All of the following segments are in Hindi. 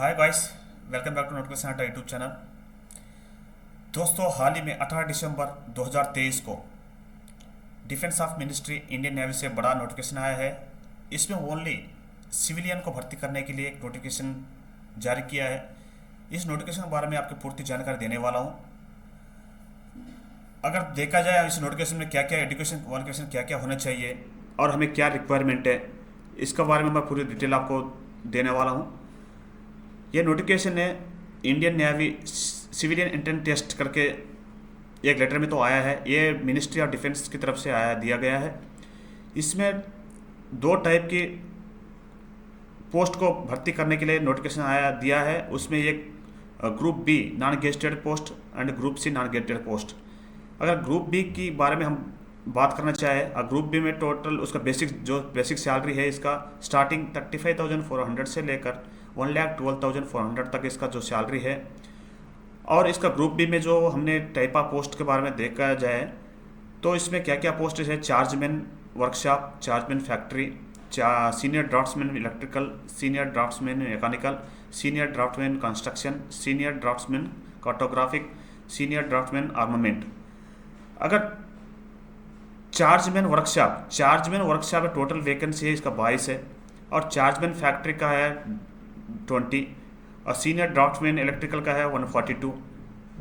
Hi guys, welcome back to notification hut YouTube channel. दोस्तों, हाल ही में 18 दिसंबर 2023 को defence of ministry Indian navy से बड़ा नोटिफिकेशन आया है। इसमें ओनली सिविलियन को भर्ती करने के लिए एक नोटिफिकेशन जारी किया है। इस नोटिफिकेशन के बारे में आपको पूर्ति जानकारी देने वाला हूँ। अगर देखा जाए इस नोटिफिकेशन में क्या क्या एजुकेशन क्वालिफिकेशन क्या क्या होना चाहिए और हमें क्या रिक्वायरमेंट है, इसके बारे में मैं पूरी डिटेल आपको देने वाला हूँ। ये नोटिफिकेशन है Indian navy civilian entrance test करके एक लेटर में तो आया है। ये मिनिस्ट्री ऑफ डिफेंस की तरफ से दिया गया है। इसमें दो टाइप की पोस्ट को भर्ती करने के लिए नोटिफिकेशन दिया है। उसमें एक group B non gazetted post and group C non gazetted post. अगर ग्रुप बी की बारे में हम बात करना चाहें, ग्रुप बी में टोटल उसका बेसिक सैलरी है, इसका स्टार्टिंग 35,400 से लेकर 1,12,400 तक इसका जो सैलरी है। और इसका ग्रुप बी में जो हमने टाइप ऑफ पोस्ट के बारे में देखा जाए तो इसमें क्या क्या पोस्ट है: chargeman workshop, chargeman factory, senior draughtsman electrical, senior draughtsman mechanical, senior draughtsman construction, senior draughtsman cartographic, senior draughtsman armament. अगर चार्जमैन वर्कशॉप में टोटल वैकेंसी है इसका 22 है, और चार्जमैन फैक्ट्री का है 20, और सीनियर ड्राफ्ट्समैन इलेक्ट्रिकल का है 142,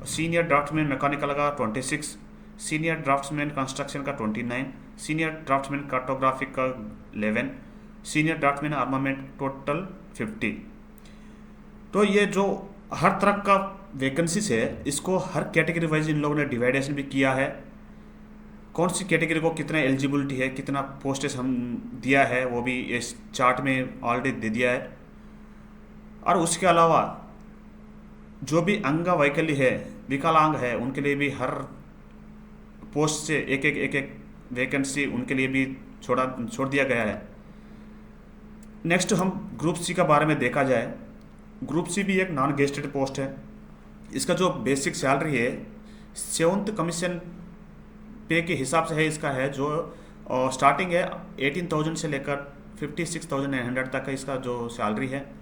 सीनियर ड्राफ्ट्समैन मैकेनिकल का 26, सीनियर ड्राफ्ट्समैन कंस्ट्रक्शन का 29, सीनियर ड्राफ्ट्समैन कार्टोग्राफिक का 11, सीनियर ड्राफ्ट्समैन आर्मामेंट टोटल 50। तो ये जो हर तरह का वैकेंसीज है, इसको हर कैटेगरी वाइज इन लोगों ने डिवाइडेशन भी किया है। कौन सी कैटेगरी को कितना एलिजिबिलिटी है, कितना पोस्टेज हम दिया है, वो भी इस चार्ट में ऑलरेडी दे दिया है। और उसके अलावा जो भी अंगवैकल्य है, विकलांग है, उनके लिए भी हर पोस्ट से एक एक वैकेंसी उनके लिए भी छोड़ दिया गया है। नेक्स्ट हम ग्रुप सी का बारे में देखा जाए। ग्रुप सी भी एक नॉन गेस्टेड पोस्ट है। इसका जो बेसिक सैलरी है 7th कमीशन पे के हिसाब से है। इसका है जो स्टार्टिंग है 18,000 से लेकर 56,900 तक का इसका जो सैलरी है।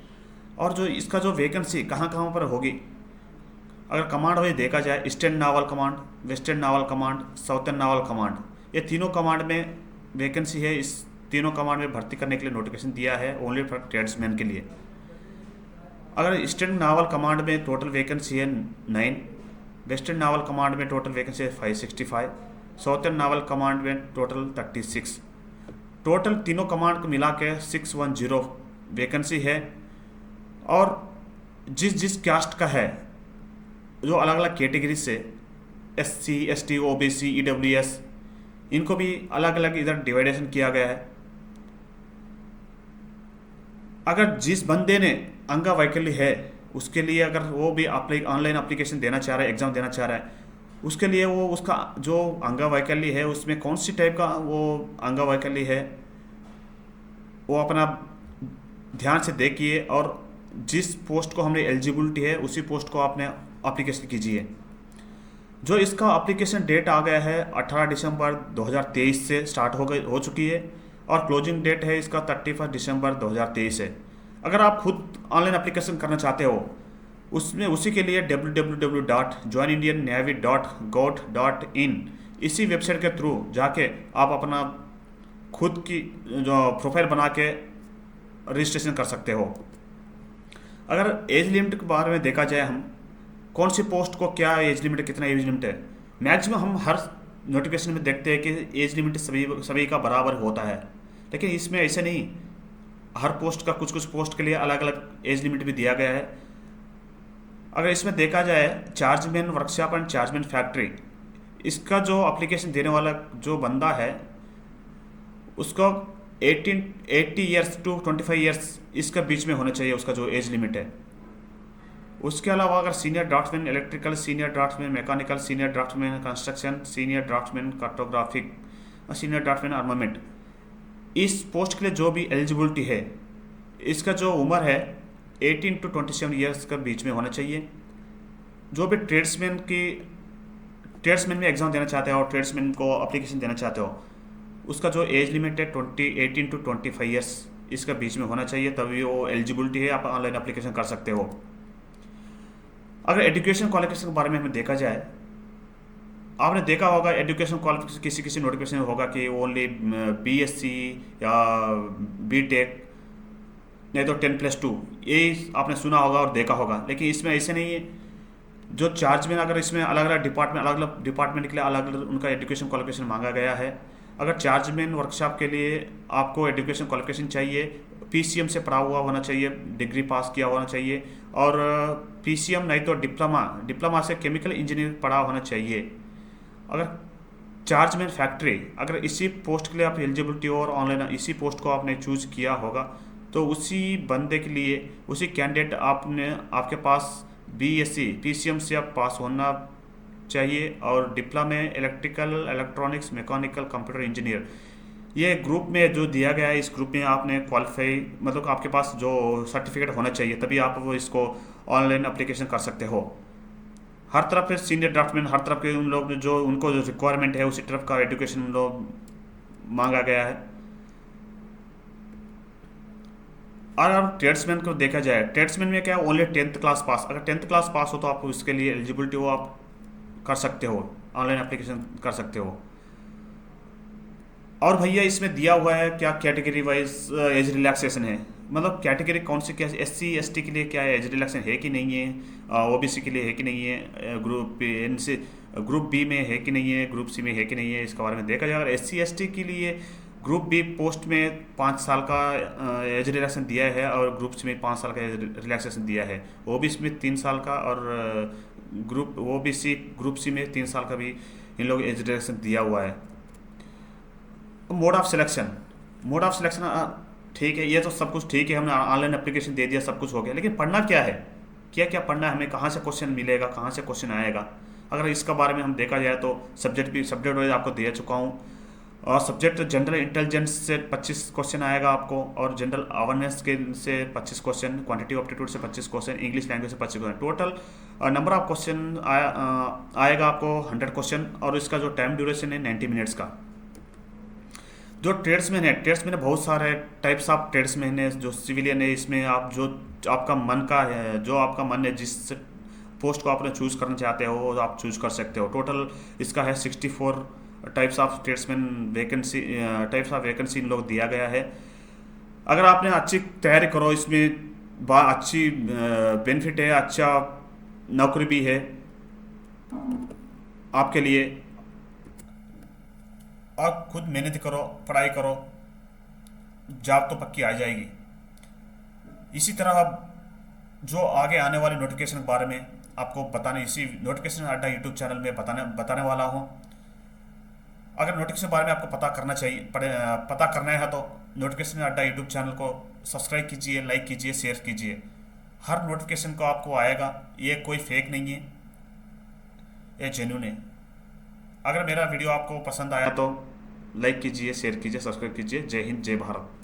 और जो इसका जो वैकेंसी कहाँ कहाँ पर होगी, अगर कमांड वाइज देखा जाए, eastern novel command, western novel command, southern novel command, ये तीनों कमांड में वैकेंसी है। इस तीनों कमांड में भर्ती करने के लिए नोटिफिकेशन दिया है ओनली फॉर ट्रेड्समैन के लिए। अगर ईस्टर्न नावल कमांड में टोटल वैकेंसी है 9, वेस्टर्न नावल कमांड में टोटल वैकेंसी है 565, साउथर्न नावल कमांड में टोटल 36। टोटल तीनों कमांड को मिला के 610 वैकेंसी है। और जिस कास्ट का है, जो अलग अलग कैटेगरी से SC, ST, OBC, EWS, इनको भी अलग अलग इधर डिवाइडेशन किया गया है। अगर जिस बंदे ने अंगवैकल्य है, उसके लिए अगर वो भी ऑनलाइन एप्लीकेशन देना चाह रहा है, एग्ज़ाम देना चाह रहा है, उसके लिए वो उसका जो अंगवैकल्य है उसमें कौन सी टाइप का वो अंगवैकल्य है, वो अपना ध्यान से देखिए और जिस पोस्ट को हमने एलिजिबिलिटी है उसी पोस्ट को आपने एप्लीकेशन कीजिए। जो इसका एप्लीकेशन डेट आ गया है 18 दिसंबर 2023 से स्टार्ट हो चुकी है, और क्लोजिंग डेट है इसका 31 दिसंबर 2023 है। अगर आप खुद ऑनलाइन एप्लीकेशन करना चाहते हो उसमें उसी के लिए www.joinindiannavy.gov.in इसी वेबसाइट के थ्रू जाके आप अपना खुद की जो प्रोफाइल बना के रजिस्ट्रेशन कर सकते हो। अगर एज लिमिट के बारे में देखा जाए, हम कौन सी पोस्ट को क्या एज लिमिट है, कितना एज लिमिट है, मैक्सिमम हम हर नोटिफिकेशन में देखते हैं कि एज लिमिट सभी का बराबर होता है, लेकिन इसमें ऐसे नहीं। हर पोस्ट का कुछ पोस्ट के लिए अलग अलग एज लिमिट भी दिया गया है। अगर इसमें देखा जाए chargeman workshop and chargeman factory, इसका जो एप्लीकेशन देने वाला जो बंदा है उसको 80 ईयर्स टू 25 ईयर्स इसके बीच में होना चाहिए उसका जो एज लिमिट है। उसके अलावा अगर senior draughtsman electrical, senior draughtsman mechanical, senior draughtsman construction, senior draughtsman cartographic और सीनियर ड्राफ्ट्समैन आर्मामेंट, इस पोस्ट के लिए जो भी एलिजिबिलिटी है, इसका जो उम्र है 18 टू 27 ईयर्स के बीच में होना चाहिए। जो भी ट्रेड्समैन में एग्ज़ाम देना चाहते हो और ट्रेड्समैन को एप्लीकेशन देना चाहते हो, उसका जो एज लिमिट है 18 टू 25 ईयर्स इसका बीच में होना चाहिए, तभी वो एलिजिबिलिटी है, आप ऑनलाइन एप्लीकेशन कर सकते हो। अगर एजुकेशन क्वालिफिकेशन के बारे में हमें देखा जाए, आपने देखा होगा एजुकेशन क्वालिफिकेशन किसी किसी नोटिफिकेशन होगा कि ओनली बीएससी या बीटेक, नहीं तो 10+2, ये आपने सुना होगा और देखा होगा। लेकिन इसमें ऐसे नहीं है। जो चार्जमैन, अगर इसमें अलग अलग डिपार्टमेंट के लिए अलग अलग उनका एजुकेशन क्वालिफिकेशन मांगा गया है। अगर चार्जमैन वर्कशॉप के लिए आपको एजुकेशन क्वालिफिकेशन चाहिए, पीसीएम से पढ़ा हुआ होना चाहिए, डिग्री पास किया होना चाहिए, और पीसीएम नहीं तो डिप्लोमा से केमिकल इंजीनियरिंग पढ़ा होना चाहिए। अगर चार्जमैन फैक्ट्री, अगर इसी पोस्ट के लिए आप एलिजिबिलिटी और ऑनलाइन इसी पोस्ट को आपने चूज़ किया होगा, तो उसी बंदे के लिए, उसी कैंडिडेट आपके पास बीएससी पीसीएम से आप पास होना चाहिए, और डिप्लोमा में electrical, electronics, mechanical, computer engineer, ये ग्रुप में जो दिया गया है, इस ग्रुप में आपने क्वालिफाई, मतलब आपके पास जो सर्टिफिकेट होना चाहिए, तभी आप वो इसको ऑनलाइन एप्लीकेशन कर सकते हो। हर तरफ से सीनियर ड्राफ्टमैन, हर तरफ के उन लोग जो उनको जो रिक्वायरमेंट है उसी तरफ का एजुकेशन उन लोग मांगा गया है। और अब ट्रेड्समैन को देखा जाए, ट्रेड्समैन में क्या है, ओनली 10th क्लास पास। अगर 10th क्लास पास हो तो आप उसके लिए एलिजिबिलिटी हो, आप कर सकते हो, ऑनलाइन एप्लीकेशन कर सकते हो। और भैया इसमें दिया हुआ है क्या कैटेगरी वाइज एज रिलैक्सेशन है, मतलब कैटेगरी कौन सी, क्या एससी एसटी के लिए क्या एज रिलैक्सेशन है कि नहीं है, ओबीसी के लिए है कि नहीं है, ग्रुप बी में है कि नहीं है, ग्रुप सी में है कि नहीं है, इसके बारे में देखा जाए। अगर एससी एसटी के लिए ग्रुप बी पोस्ट में 5 साल का एज रिलैक्सेशन दिया है, और ग्रुप सी में 5 साल का एज रिलैक्सेशन दिया है, ओबीसी में 3 साल का, और ग्रुप सी में 3 साल का भी इन लोग एज रिलैक्सेशन दिया हुआ है। मोड ऑफ सिलेक्शन ठीक है, ये तो सब कुछ ठीक है, हमने ऑनलाइन एप्लीकेशन दे दिया, सब कुछ हो गया, लेकिन पढ़ना क्या है, क्या क्या पढ़ना है हमें, कहाँ से क्वेश्चन मिलेगा, कहाँ से क्वेश्चन आएगा। अगर इसका बारे में हम देखा जाए तो सब्जेक्ट वाइज आपको दे चुका हूँ। और सब्जेक्ट जनरल इंटेलिजेंस से 25 क्वेश्चन आएगा आपको, और जनरल अवेयरनेस के से 25 क्वेश्चन, क्वांटिटी एप्टीट्यूड से 25 क्वेश्चन, इंग्लिश लैंग्वेज से 25 question, total number of question आएगा आपको 100 क्वेश्चन। और इसका जो टाइम ड्यूरेशन है 90 मिनट्स का। जो ट्रेड्समैन है बहुत सारे टाइप्स ऑफ ट्रेड्समैन है। जो सिविलियन है, इसमें आप जो आपका मन का है, जो आपका मन है, जिस पोस्ट को आपने चूज़ करना चाहते हो वो आप चूज़ कर सकते हो। टोटल इसका है 64 टाइप्स ऑफ ट्रेड्समैन वैकेंसी इन लोग दिया गया है। अगर आपने अच्छी तैयारी करो, इसमें अच्छी बेनिफिट है, अच्छा नौकरी भी है आपके लिए। और खुद मेहनत करो, पढ़ाई करो, जॉब तो पक्की आ जाएगी। इसी तरह अब जो आगे आने वाले नोटिफिकेशन के बारे में आपको बताने, इसी नोटिफिकेशन अड्डा यूट्यूब चैनल में बताने वाला हूँ। अगर नोटिफिकेशन के बारे में आपको पता करना है तो नोटिफिकेशन अड्डा यूट्यूब चैनल को सब्सक्राइब कीजिए, लाइक कीजिए, शेयर कीजिए। हर नोटिफिकेशन को आपको आएगा, ये कोई फेक नहीं है, ये जेन्युइन है। अगर मेरा वीडियो आपको पसंद आया तो लाइक कीजिए, शेयर कीजिए, सब्सक्राइब कीजिए। जय हिंद, जय भारत।